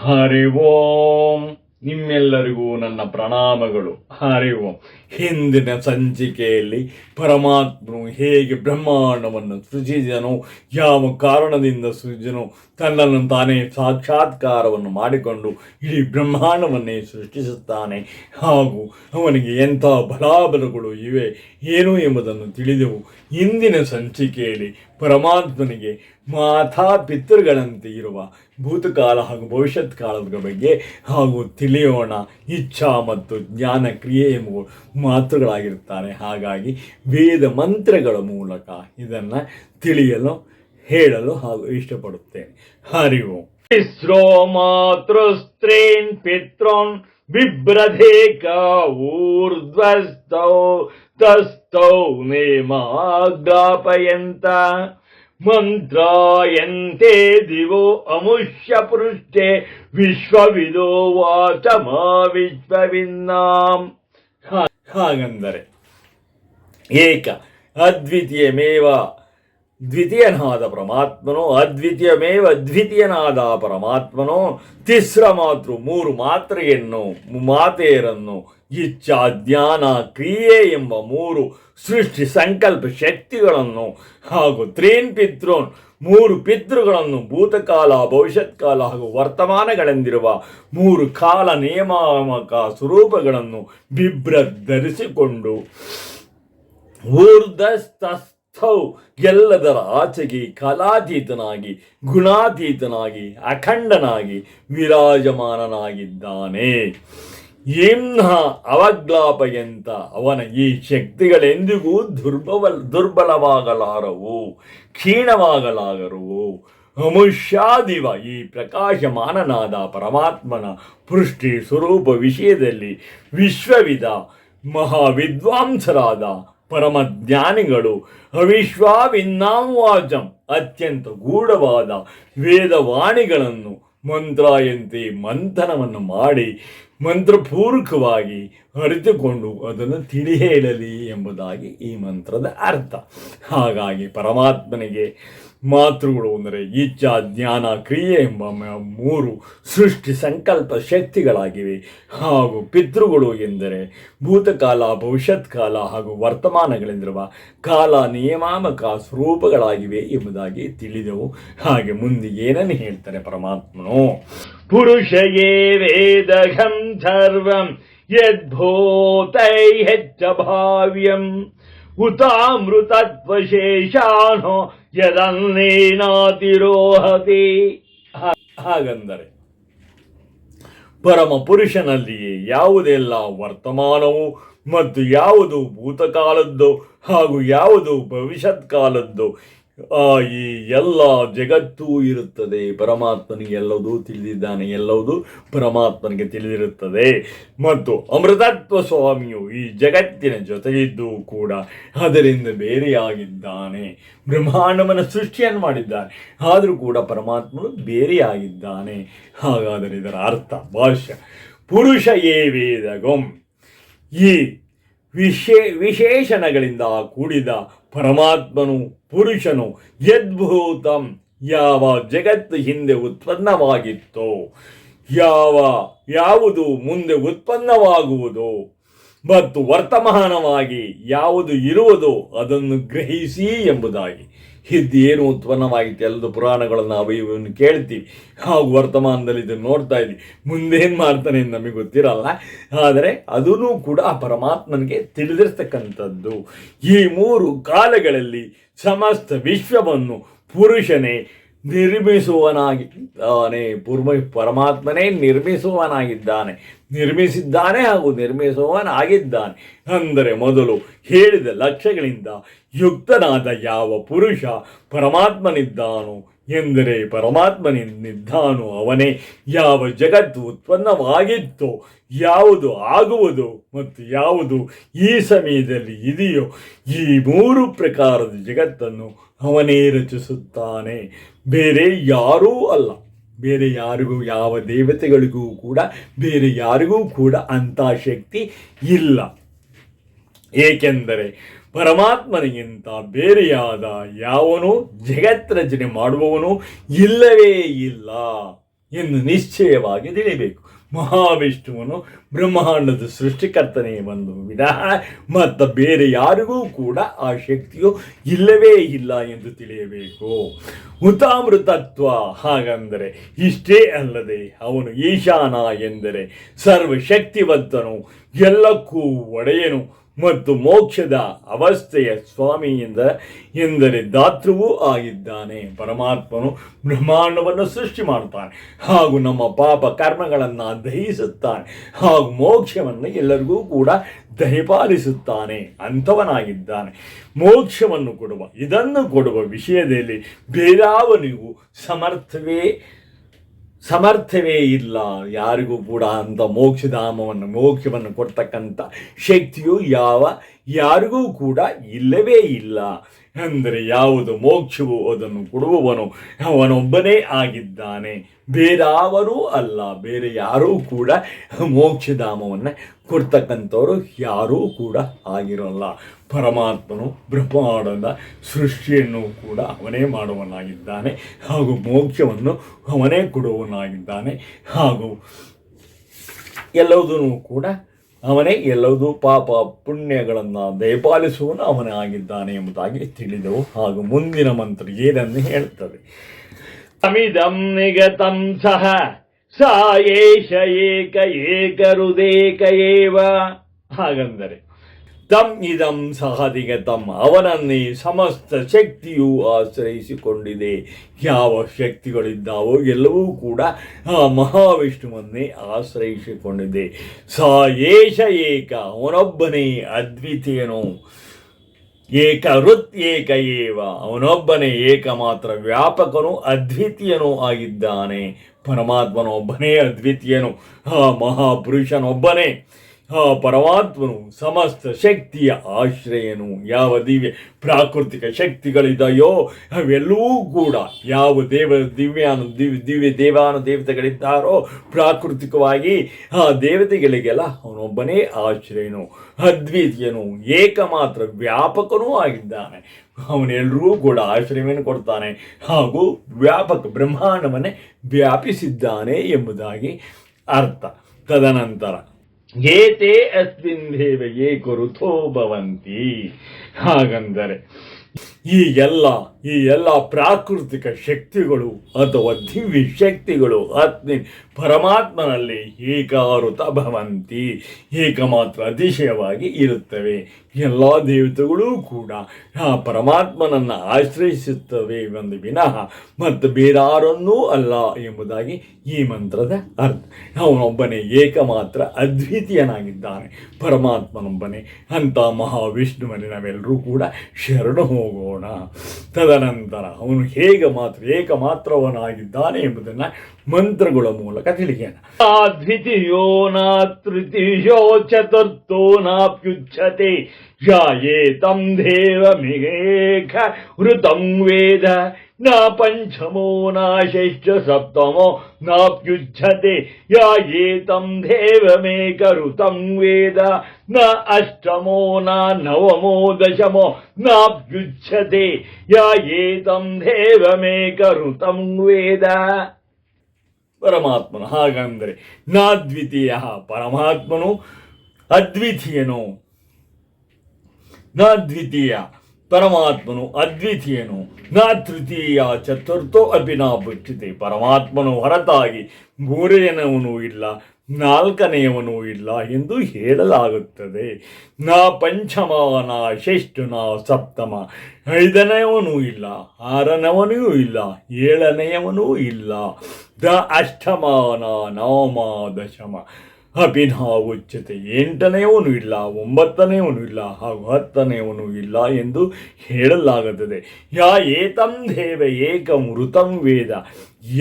ಹರಿ ಓಂ. ನಿಮ್ಮೆಲ್ಲರಿಗೂ ನನ್ನ ಪ್ರಣಾಮಗಳು. ಹರಿ ಓಂ. ಹಿಂದಿನ ಸಂಚಿಕೆಯಲ್ಲಿ ಪರಮಾತ್ಮನು ಹೇಗೆ ಬ್ರಹ್ಮಾಂಡವನ್ನು ಸೃಜಿಸಿದನು, ಯಾವ ಕಾರಣದಿಂದ ಸೃಜಿಸನು, ತನ್ನನ್ನು ತಾನೇ ಸಾಕ್ಷಾತ್ಕಾರವನ್ನು ಮಾಡಿಕೊಂಡು ಇಡೀ ಬ್ರಹ್ಮಾಂಡವನ್ನೇ ಸೃಷ್ಟಿಸುತ್ತಾನೆ, ಹಾಗೂ ಅವನಿಗೆ ಎಂಥ ಬಲಾಬಲಗಳು ಇವೆ ಏನು ಎಂಬುದನ್ನು ತಿಳಿದೆವು. ಇಂದಿನ ಸಂಚಿಕೆಯಲ್ಲಿ ಪರಮಾತ್ಮನಿಗೆ ಮಾತಾ ಪಿತೃಗಳಂತೆ ಇರುವ ಭೂತಕಾಲ ಹಾಗೂ ಭವಿಷ್ಯತ್ ಕಾಲದ ಬಗ್ಗೆ ಹಾಗೂ ತಿಳಿಯೋಣ. ಇಚ್ಛಾ ಮತ್ತು ಜ್ಞಾನ ಕ್ರಿಯೆ ಎಂಬುವ ಮಾತುಗಳಾಗಿರುತ್ತಾರೆ. ಹಾಗಾಗಿ ವೇದ ಮಂತ್ರಗಳ ಮೂಲಕ ಇದನ್ನು ತಿಳಿಯಲು ಹೇಳಲು ಹಾಗೂ ಇಷ್ಟಪಡುತ್ತೇನೆ. ಹರಿ ಓಂ. ತಿಸ್ರೋ ಮಾತೃಸ್ತ್ರೀನ್ ಪಿತ್ರೋನ್ ಬಿಭ್ರಧೇಕ ಊರ್ಧ್ವಸ್ಥೌ ತಸ್ಥೌ ನೇಮಾಗ್ರಾಪಯಂತ ಮಂತ್ರಾಯಂತೆ ದಿವೋ ಅಮುಷ್ಯ ಪೃಷ್ಠೆ ವಿಶ್ವವಿದೋ ವಾಚಮ ವಿಶ್ವವಿನ್ನಾಂ. ಹಾಗಂದರೆ ಏಕ ಅದ್ವಿತೀಯಮೇವ ದ್ವಿತೀಯನಾದ ಪರಮಾತ್ಮನೋ, ಅದ್ವಿತೀಯಮೇವ ದ್ವಿತೀಯನಾದ ಪರಮಾತ್ಮನೋ, ತಿಸ್ರ ಮಾತೃ ಮೂರು ಮಾತ್ರೆಯನ್ನು ಮಾತೆಯರನ್ನು, ಇಚ್ಛಾ ಜ್ಞಾನ ಕ್ರಿಯೆ ಎಂಬ ಮೂರು ಸೃಷ್ಟಿ ಸಂಕಲ್ಪ ಶಕ್ತಿಗಳನ್ನು, ಹಾಗೂ ತ್ರೀನ್ ಪಿತೃನ್ ಮೂರು ಪಿತೃಗಳನ್ನು, ಭೂತಕಾಲ ಭವಿಷ್ಯತ್ ಕಾಲ ಹಾಗೂ ವರ್ತಮಾನಗಳೆಂದಿರುವ ಮೂರು ಕಾಲ ನಿಯಾಮಕ ಸ್ವರೂಪಗಳನ್ನು ಧರಿಸಿಕೊಂಡು ಊರ್ಧ್ವಸ್ಥೌ ಎಲ್ಲದರ ಆಚೆಗೆ ಕಲಾತೀತನಾಗಿ ಗುಣಾತೀತನಾಗಿ ಅಖಂಡನಾಗಿ ವಿರಾಜಮಾನನಾಗಿದ್ದಾನೆ. ಇಂಹ ಅವಗ್ಲಾಪಯಂತ ಅವನ ಈ ಶಕ್ತಿಗಳೆಂದಿಗೂ ದುರ್ಬಲವಾಗಲಾರವು, ಕ್ಷೀಣವಾಗಲಾಗರುವು. ಅಮುಷ್ಯಾದಿವ ಈ ಪ್ರಕಾಶಮಾನನಾದ ಪರಮಾತ್ಮನ ಪೃಷ್ಟಿ ಸ್ವರೂಪ ವಿಷಯದಲ್ಲಿ ವಿಶ್ವವಿದ ಮಹಾವಿದ್ವಾಂಸರಾದ ಪರಮಜ್ಞಾನಿಗಳು ಅವಿಶ್ವಾವಿನ್ನಾವಾಚಂ ಅತ್ಯಂತ ಗೂಢವಾದ ವೇದವಾಣಿಗಳನ್ನು ಮಂತ್ರಾಯಂತೆ ಮಂಥನವನ್ನು ಮಾಡಿ ಮಂತ್ರಪೂರ್ವಕವಾಗಿ ಅರಿತುಕೊಂಡು ಅದನ್ನು ತಿಳಿ ಹೇಳಲಿ ಎಂಬುದಾಗಿ ಈ ಮಂತ್ರದ ಅರ್ಥ. ಹಾಗಾಗಿ ಪರಮಾತ್ಮನಿಗೆ ಮಾತೃಗಳು ಅಂದರೆ ಇಚ್ಛಾ ಜ್ಞಾನ ಕ್ರಿಯೆ ಎಂಬ ಮೂರು ಸೃಷ್ಟಿ ಸಂಕಲ್ಪ ಶಕ್ತಿಗಳಾಗಿವೆ, ಹಾಗೂ ಪಿತೃಗಳು ಎಂದರೆ ಭೂತಕಾಲ ಭವಿಷ್ಯತ್ ಕಾಲ ಹಾಗೂ ವರ್ತಮಾನಗಳೆಂದಿರುವ ಕಾಲ ನಿಯಮಾಮಕ ಸ್ವರೂಪಗಳಾಗಿವೆ ಎಂಬುದಾಗಿ ತಿಳಿದೆವು. ಹಾಗೆ ಮುಂದೆ ಏನನ್ನು ಹೇಳ್ತಾರೆ ಪರಮಾತ್ಮನು, ಪುರುಷಯೇ ವೇದಘಂ ಸರ್ವಂ ಯದ್ಭೂತೈ ಹೆಚ್ಚ ಭಾವ್ಯಂ ಉತಾಮೃತತ್ವಶೇಷಾನೋ ಯದನ್ನೇನಾತಿರೋಹತಿ. ಹಾಗಂದರೆ ಪರಮ ಪುರುಷನಲ್ಲಿಯೇ ಯಾವುದೆಲ್ಲ ವರ್ತಮಾನವು ಮತ್ತು ಯಾವುದು ಭೂತಕಾಲದ್ದು ಹಾಗೂ ಯಾವುದು ಭವಿಷ್ಯತ್ ಕಾಲದ್ದು ಈ ಎಲ್ಲ ಜಗತ್ತೂ ಇರುತ್ತದೆ. ಪರಮಾತ್ಮನಿಗೆ ಎಲ್ಲವೂ ತಿಳಿದಿದ್ದಾನೆ, ಎಲ್ಲವೂ ಪರಮಾತ್ಮನಿಗೆ ತಿಳಿದಿರುತ್ತದೆ. ಮತ್ತು ಅಮೃತತ್ವ ಸ್ವಾಮಿಯು ಈ ಜಗತ್ತಿನ ಜೊತೆಗಿದ್ದೂ ಕೂಡ ಅದರಿಂದ ಬೇರೆಯಾಗಿದ್ದಾನೆ. ಬ್ರಹ್ಮಾಂಡವನ್ನು ಸೃಷ್ಟಿಯನ್ನು ಮಾಡಿದ್ದಾನೆ, ಆದರೂ ಕೂಡ ಪರಮಾತ್ಮನು ಬೇರೆಯಾಗಿದ್ದಾನೆ. ಹಾಗಾದರೆ ಇದರ ಅರ್ಥ ಭಾಷ್ಯ, ಪುರುಷ ಯೇ ವೇದಗಂ ಈ ವಿಶೇಷಣಗಳಿಂದ ಕೂಡಿದ ಪರಮಾತ್ಮನು ಪುರುಷನು ಯದ್ಭೂತಂ ಯಾವ ಜಗತ್ತು ಹಿಂದೆ ಉತ್ಪನ್ನವಾಗಿತ್ತೋ, ಯಾವುದು ಮುಂದೆ ಉತ್ಪನ್ನವಾಗುವುದೋ ಮತ್ತು ವರ್ತಮಾನವಾಗಿ ಯಾವುದು ಇರುವುದೋ ಅದನ್ನು ಗ್ರಹಿಸಿ ಎಂಬುದಾಗಿ. ಇದ್ದೇನು ಉತ್ಪನ್ನವಾಗಿತ್ತು ಎಲ್ಲದು ಪುರಾಣಗಳನ್ನು ಅವಯನ್ನು ಕೇಳ್ತೀವಿ, ಹಾಗೂ ವರ್ತಮಾನದಲ್ಲಿ ಇದನ್ನು ನೋಡ್ತಾ ಇದ್ದೀವಿ. ಮುಂದೇನು ಮಾಡ್ತಾನೆ ಅಂತ ನಮಗೆ ಗೊತ್ತಿರಲ್ಲ, ಆದರೆ ಅದೂ ಕೂಡ ಪರಮಾತ್ಮನಿಗೆ ತಿಳಿದಿರ್ತಕ್ಕಂಥದ್ದು. ಈ ಮೂರು ಕಾಲಗಳಲ್ಲಿ ಸಮಸ್ತ ವಿಶ್ವವನ್ನು ಪುರುಷನೇ ನಿರ್ಮಿಸುವನಾಗಿದ್ದಾನೆ. ಪರಮಾತ್ಮನೇ ನಿರ್ಮಿಸಿದ್ದಾನೆ ಹಾಗೂ ನಿರ್ಮಿಸುವನಾಗಿದ್ದಾನೆ. ಅಂದರೆ ಮೊದಲು ಹೇಳಿದ ಲಕ್ಷ್ಯಗಳಿಂದ ಯುಕ್ತನಾದ ಯಾವ ಪುರುಷ ಪರಮಾತ್ಮನಿದ್ದಾನೋ ಎಂದರೆ ಪರಮಾತ್ಮನಿದ್ದಾನೋ ಅವನೇ ಯಾವ ಜಗತ್ತು ಉತ್ಪನ್ನವಾಗಿತ್ತೋ, ಯಾವುದು ಆಗುವುದೋ ಮತ್ತು ಯಾವುದು ಈ ಸಮಯದಲ್ಲಿ ಇದೆಯೋ ಈ ಮೂರು ಪ್ರಕಾರದ ಜಗತ್ತನ್ನು ಅವನೇ ರಚಿಸುತ್ತಾನೆ. ಬೇರೆ ಯಾರೂ ಅಲ್ಲ, ಬೇರೆ ಯಾರಿಗೂ, ಯಾವ ದೇವತೆಗಳಿಗೂ ಕೂಡ ಬೇರೆ ಯಾರಿಗೂ ಕೂಡ ಅಂಥ ಶಕ್ತಿ ಇಲ್ಲ. ಏಕೆಂದರೆ ಪರಮಾತ್ಮನಿಗಿಂತ ಬೇರೆಯಾದ ಯಾವನು ಜಗತ್ ರಚನೆ ಮಾಡುವವನು ಇಲ್ಲವೇ ಇಲ್ಲ. ಎಂದು ನಿಶ್ಚಯವಾಗಿ ತಿಳಿಬೇಕು. ಮಹಾವಿಷ್ಣುವನು ಬ್ರಹ್ಮಾಂಡದ ಸೃಷ್ಟಿಕರ್ತನೇ ಒಂದು ವಿನಃ ಮತ್ತು ಬೇರೆ ಯಾರಿಗೂ ಕೂಡ ಆ ಶಕ್ತಿಯು ಇಲ್ಲವೇ ಇಲ್ಲ ಎಂದು ತಿಳಿಯಬೇಕು. ಹುತಾಮೃತತ್ವ ಹಾಗಂದರೆ ಇಷ್ಟೇ ಅಲ್ಲದೆ ಅವನು ಈಶಾನ ಎಂದರೆ ಸರ್ವಶಕ್ತಿವಂತನು, ಎಲ್ಲಕ್ಕೂ ಒಡೆಯನು ಮತ್ತು ಮೋಕ್ಷದ ಅವಸ್ಥೆಯ ಸ್ವಾಮಿಯಿಂದ ಎಂದರೆ ದಾತೃವೂ ಆಗಿದ್ದಾನೆ. ಪರಮಾತ್ಮನು ಬ್ರಹ್ಮಾಂಡವನ್ನು ಸೃಷ್ಟಿ ಮಾಡುತ್ತಾನೆ ಹಾಗೂ ನಮ್ಮ ಪಾಪ ಕರ್ಮಗಳನ್ನು ದಹಿಸುತ್ತಾನೆ ಹಾಗೂ ಮೋಕ್ಷವನ್ನು ಎಲ್ಲರಿಗೂ ಕೂಡ ದಯಪಾಲಿಸುತ್ತಾನೆ ಅಂಥವನಾಗಿದ್ದಾನೆ. ಮೋಕ್ಷವನ್ನು ಇದನ್ನು ಕೊಡುವ ವಿಷಯದಲ್ಲಿ ಬೇರಾವನಿಗೂ ಸಮರ್ಥವೇ ಇಲ್ಲ. ಯಾರಿಗೂ ಕೂಡ ಅಂತ ಮೋಕ್ಷವನ್ನು ಕೊಡ್ತಕ್ಕಂಥ ಶಕ್ತಿಯು ಯಾರಿಗೂ ಕೂಡ ಇಲ್ಲವೇ ಇಲ್ಲ. ಅಂದರೆ ಯಾವುದು ಮೋಕ್ಷವು ಅದನ್ನು ಕೊಡುವವನು ಅವನೊಬ್ಬನೇ ಆಗಿದ್ದಾನೆ, ಬೇರಾವರೂ ಅಲ್ಲ. ಬೇರೆ ಯಾರೂ ಕೂಡ ಮೋಕ್ಷಧಾಮವನ್ನು ಕೊಡ್ತಕ್ಕಂಥವರು ಯಾರೂ ಕೂಡ ಆಗಿರೋಲ್ಲ. ಪರಮಾತ್ಮನು ಬ್ರಹ್ಮಾಂಡದ ಸೃಷ್ಟಿಯನ್ನು ಕೂಡ ಅವನೇ ಮಾಡುವನಾಗಿದ್ದಾನೆ ಹಾಗೂ ಮೋಕ್ಷವನ್ನು ಅವನೇ ಕೊಡುವನಾಗಿದ್ದಾನೆ ಹಾಗೂ ಎಲ್ಲವುದೂ ಕೂಡ ಅವನೇ ಎಲ್ಲವೂ ಪಾಪ ಪುಣ್ಯಗಳನ್ನು ದಯಪಾಲಿಸುವನು ಅವನೇ ಆಗಿದ್ದಾನೆ ಎಂಬುದಾಗಿ ತಿಳಿದೆವು. ಹಾಗೂ ಮುಂದಿನ ಮಂತ್ರ ಏನನ್ನು ಹೇಳ್ತದೆ, ಅಮಿದಂ ನಿಗತಂ ಸಹ ಸ ಏಷ ಏಕರುದೇಕ ಏವ. ಹಾಗಂದರೆ ತಮ್ ಇದಂ ಸಹ ನಿಗತಂ, ಅವನನ್ನೇ ಸಮಸ್ತ ಶಕ್ತಿಯು ಆಶ್ರಯಿಸಿಕೊಂಡಿದೆ. ಯಾವ ಶಕ್ತಿಗಳಿದ್ದಾವೋ ಎಲ್ಲವೂ ಕೂಡ ಆ ಮಹಾವಿಷ್ಣುವನ್ನೇ ಆಶ್ರಯಿಸಿಕೊಂಡಿದೆ. ಸ ಏಷ ಏಕ, ಅವನೊಬ್ಬನೇ ಅದ್ವಿತೀಯನು. ಏಕಋತ್ ಏಕ ಏವ, ಅವನೊಬ್ಬನೇ ಏಕ ಮಾತ್ರ ವ್ಯಾಪಕನು ಅದ್ವಿತೀಯನೂ ಆಗಿದ್ದಾನೆ. ಪರಮಾತ್ಮನೊಬ್ಬನೇ ಅದ್ವಿತೀಯನು, ಆ ಮಹಾಪುರುಷನೊಬ್ಬನೇ ಆ ಪರಮಾತ್ಮನು ಸಮಸ್ತ ಶಕ್ತಿಯ ಆಶ್ರಯನು. ಯಾವ ಪ್ರಾಕೃತಿಕ ಶಕ್ತಿಗಳಿದೆಯೋ ಅವೆಲ್ಲವೂ ಕೂಡ ಯಾವ ದಿವ್ಯ ದೇವತೆಗಳಿದ್ದಾರೋ ಪ್ರಾಕೃತಿಕವಾಗಿ ಆ ದೇವತೆಗಳಿಗೆಲ್ಲ ಅವನೊಬ್ಬನೇ ಆಶ್ರಯನು, ಅದ್ವಿತೀಯನು, ಏಕಮಾತ್ರ ವ್ಯಾಪಕನೂ ಆಗಿದ್ದಾನೆ. ಅವನೆಲ್ಲರೂ ಕೂಡ ಆಶ್ರಯವನ್ನು ಕೊಡ್ತಾನೆ ಹಾಗೂ ವ್ಯಾಪಕ ಬ್ರಹ್ಮಾಂಡವನ್ನೇ ವ್ಯಾಪಿಸಿದ್ದಾನೆ ಎಂಬುದಾಗಿ ಅರ್ಥ. ತದನಂತರ ಏತೇ ಅಸ್ಮಿನ್ ದೇವ ಏಕಋತೋ ಭವಂತಿ. ಹಾಗಂದರೆ ಈ ಎಲ್ಲ ಪ್ರಾಕೃತಿಕ ಶಕ್ತಿಗಳು ಅಥವಾ ದಿವ್ಯ ಶಕ್ತಿಗಳು ಪರಮಾತ್ಮನಲ್ಲಿ ಏಕಾಋತ ಭವಂತಿ, ಏಕಮಾತ್ರ ಅತಿಶಯವಾಗಿ ಇರುತ್ತವೆ. ಎಲ್ಲ ದೇವತೆಗಳೂ ಕೂಡ ಆ ಪರಮಾತ್ಮನನ್ನು ಆಶ್ರಯಿಸುತ್ತವೆ ಒಂದು ವಿನಃ ಮತ್ತು ಬೇರಾರನ್ನೂ ಅಲ್ಲ ಎಂಬುದಾಗಿ ಈ ಮಂತ್ರದ ಅರ್ಥ. ಅವನೊಬ್ಬನೇ ಏಕಮಾತ್ರ ಅದ್ವಿತೀಯನಾಗಿದ್ದಾನೆ, ಪರಮಾತ್ಮನೊಬ್ಬನೇ. ಅಂಥ ಮಹಾವಿಷ್ಣುವಲ್ಲಿ ನಾವೆಲ್ಲರೂ ಕೂಡ ಶರಣು ಹೋಗೋಣ. ತದನಂತರ ಅವನು ಏಕಮಾತ್ರವನಾಗಿದ್ದಾನೆ ಎಂಬುದನ್ನು ಮಂತ್ರಗಳ ಮೂಲಕ ತಿಳಿಯೋಣ. ದ್ವಿತೀಯೋ ನ ತೃತೀಯೋ ಚತುರ್ಥೋ ನಾಪ್ಯುಚ್ಯತೆ ಯಾಯೇತಂ ದೇವಮೇಕ ವೃತಂ ವೇದ ನ ಪಂಚಮೋ ನ ಷಷ್ಠ ಸಪ್ತಮೋ ನಾಪ್ಯುಚ್ಯತೆ ಯಾಯೇತಂ ದೇವಮೇಕ ಋತಂ ವೇದ ನ ಅಷ್ಟಮೋ ನ ನವಮೋ ದಶಮೋ ನಾಪ್ಯುಚ್ಯತೆ ಯಾಯೇತಂ ದೇವಮೇಕ ಋತಂ ವೇದ. ಪರಮಾತ್ಮನು ಹಾಗಂದರೆ ನಾದ್ವಿತೀಯ, ಪರಮಾತ್ಮನು ಅದ್ವಿತೀಯನು. ದ್ವಿತೀಯ ಪರಮಾತ್ಮನು ಅದ್ವಿತೀಯನು. ನ ತೃತೀಯ ಚತುರ್ಥೋ ಅಪಿ ನ ಪುಚ್ಯತೆ, ಪರಮಾತ್ಮನು ಹೊರತಾಗಿ ಮೂರನೆಯವನೂ ಇಲ್ಲ, ನಾಲ್ಕನೆಯವನೂ ಇಲ್ಲ ಎಂದು ಹೇಳಲಾಗುತ್ತದೆ. ನ ಪಂಚಮ ನ ಷಷ್ಠ ನ ಸಪ್ತಮ, ಐದನೆಯವನೂ ಇಲ್ಲ, ಆರನೆಯವನೂ ಇಲ್ಲ, ಏಳನೆಯವನೂ ಇಲ್ಲ. ದ ಅಷ್ಟಮ ನ ನವಮ ದಶಮ ಅಪಿ ನ ಉಚ್ಯತೆ, ಎಂಟನೆಯವನು ಇಲ್ಲ, ಒಂಬತ್ತನೆಯವನು ಇಲ್ಲ ಹಾಗೂ ಹತ್ತನೆಯವನು ಇಲ್ಲ ಎಂದು ಹೇಳಲಾಗುತ್ತದೆ. ಯಾ ಏತಂ ದೇವ ಏಕಂ ಋತಂ ವೇದ,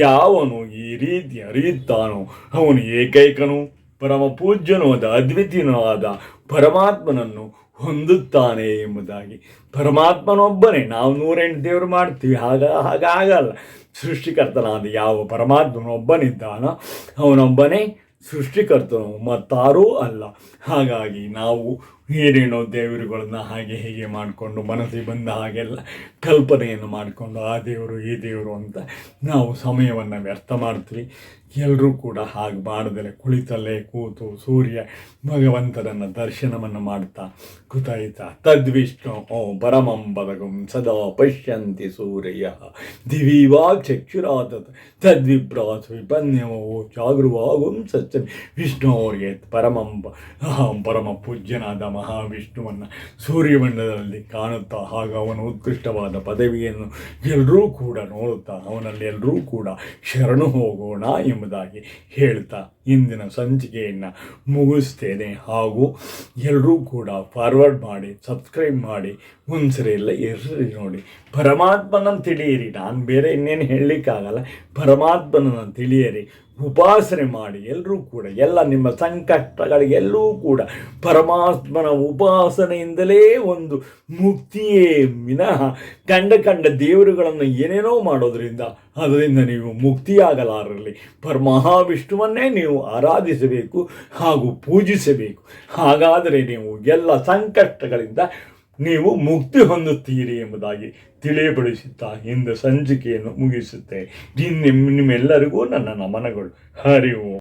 ಯಾವನು ಈ ರೀತಿ ಅರಿಯುತ್ತಾನೋ ಅವನು ಏಕೈಕನು, ಪರಮ ಪೂಜ್ಯನೂ ಆದ ಅದ್ವಿತೀಯನಾದ ಪರಮಾತ್ಮನನ್ನು ಹೊಂದುತ್ತಾನೆ ಎಂಬುದಾಗಿ. ಪರಮಾತ್ಮನೊಬ್ಬನೇ. ನಾವು 108 ದೇವರು ಮಾಡ್ತೀವಿ, ಹಾಗಾಗಲ್ಲ. ಸೃಷ್ಟಿಕರ್ತನಾದ ಯಾವ ಪರಮಾತ್ಮನೊಬ್ಬನಿದ್ದಾನೋ ಅವನೊಬ್ಬನೇ ಸೃಷ್ಟಿಕರ್ತನು, ಮತ್ತಾರೂ ಅಲ್ಲ. ಹಾಗಾಗಿ ನಾವು ಏನೇನೋ ದೇವರುಗಳನ್ನ ಹೀಗೆ ಮಾಡಿಕೊಂಡು ಮನಸ್ಸಿಗೆ ಬಂದ ಹಾಗೆಲ್ಲ ಕಲ್ಪನೆಯನ್ನು ಮಾಡಿಕೊಂಡು ಆ ದೇವರು ಈ ದೇವರು ಅಂತ ನಾವು ಸಮಯವನ್ನು ವ್ಯರ್ಥ ಮಾಡ್ತೀವಿ. ಎಲ್ಲರೂ ಕೂಡ ಹಾಗೆ ಮಾಡದಲೆ ಕುಳಿತಲ್ಲೇ ಕೂತು ಸೂರ್ಯ ಭಗವಂತನನ್ನು ದರ್ಶನವನ್ನು ಮಾಡ್ತಾ ಕುತಯಿತ ತದ್ವಿಷ್ಣು ಪರಮಂ ಪದಗಂ ಸದಾ ಪಶ್ಯಂತಿ ಸೂರ್ಯ ದಿವಿವಾ ಚಕ್ಷುರಾತತ್ ತದ್ವಿಪ್ರಾಸ್ ವಿಪನ್ಯವೋ ಜಾಗೃವಾಗುಂ ಸಚ್ಚ ವಿಷ್ಣುವರಿಗೆ ಪರಮ ಪೂಜ್ಯನಾದ ಮಹಾವಿಷ್ಣುವನ್ನು ಸೂರ್ಯಮಂಡಲದಲ್ಲಿ ಕಾಣುತ್ತಾ ಹಾಗೂ ಅವನ ಉತ್ಕೃಷ್ಟವಾದ ಪದವಿಯನ್ನು ಎಲ್ಲರೂ ಕೂಡ ನೋಡುತ್ತಾ ಅವನಲ್ಲಿ ಎಲ್ಲರೂ ಕೂಡ ಶರಣು ಹೋಗೋಣ ಎಂಬುದಾಗಿ ಹೇಳ್ತಾ ಇಂದಿನ ಸಂಚಿಕೆಯನ್ನು ಮುಗಿಸ್ತೇನೆ. ಹಾಗೂ ಎಲ್ಲರೂ ಕೂಡ ಫಾರ್ವರ್ಡ್ ಮಾಡಿ, ಸಬ್ಸ್ಕ್ರೈಬ್ ಮಾಡಿ, ಒಂದ್ಸರಿ ಎಲ್ಲ ಹೆಸರಿ ನೋಡಿ, ಪರಮಾತ್ಮನನ್ನು ತಿಳಿಯಿರಿ. ನಾನು ಬೇರೆ ಇನ್ನೇನು ಹೇಳಲಿಕ್ಕಾಗಲ್ಲ. ಪರಮಾತ್ಮನನ್ನು ತಿಳಿಯಿರಿ, ಉಪಾಸನೆ ಮಾಡಿ. ಎಲ್ಲರೂ ಕೂಡ ಎಲ್ಲ ನಿಮ್ಮ ಸಂಕಷ್ಟಗಳಿಗೆಲ್ಲೂ ಕೂಡ ಪರಮಾತ್ಮನ ಉಪಾಸನೆಯಿಂದಲೇ ಒಂದು ಮುಕ್ತಿಯೇ ವಿನಃ ಕಂಡ ದೇವರುಗಳನ್ನು ಏನೇನೋ ಮಾಡೋದ್ರಿಂದ ಅದರಿಂದ ನೀವು ಮುಕ್ತಿಯಾಗಲಾರಲಿ. ಮಹಾವಿಷ್ಣುವನ್ನೇ ನೀವು ಆರಾಧಿಸಬೇಕು ಹಾಗೂ ಪೂಜಿಸಬೇಕು. ಹಾಗಾದರೆ ನೀವು ಎಲ್ಲ ಸಂಕಷ್ಟಗಳಿಂದ ನೀವು ಮುಕ್ತಿ ಹೊಂದುತ್ತೀರಿ ಎಂಬುದಾಗಿ ತಿಳಿಯಪಡಿಸುತ್ತಾ ಇಂದು ಸಂಚಿಕೆಯನ್ನು ಮುಗಿಸುತ್ತೆ. ನಿಮ್ಮೆಲ್ಲರಿಗೂ ನನ್ನ ನಮನಗಳು. ಹರಿ ಓಂ.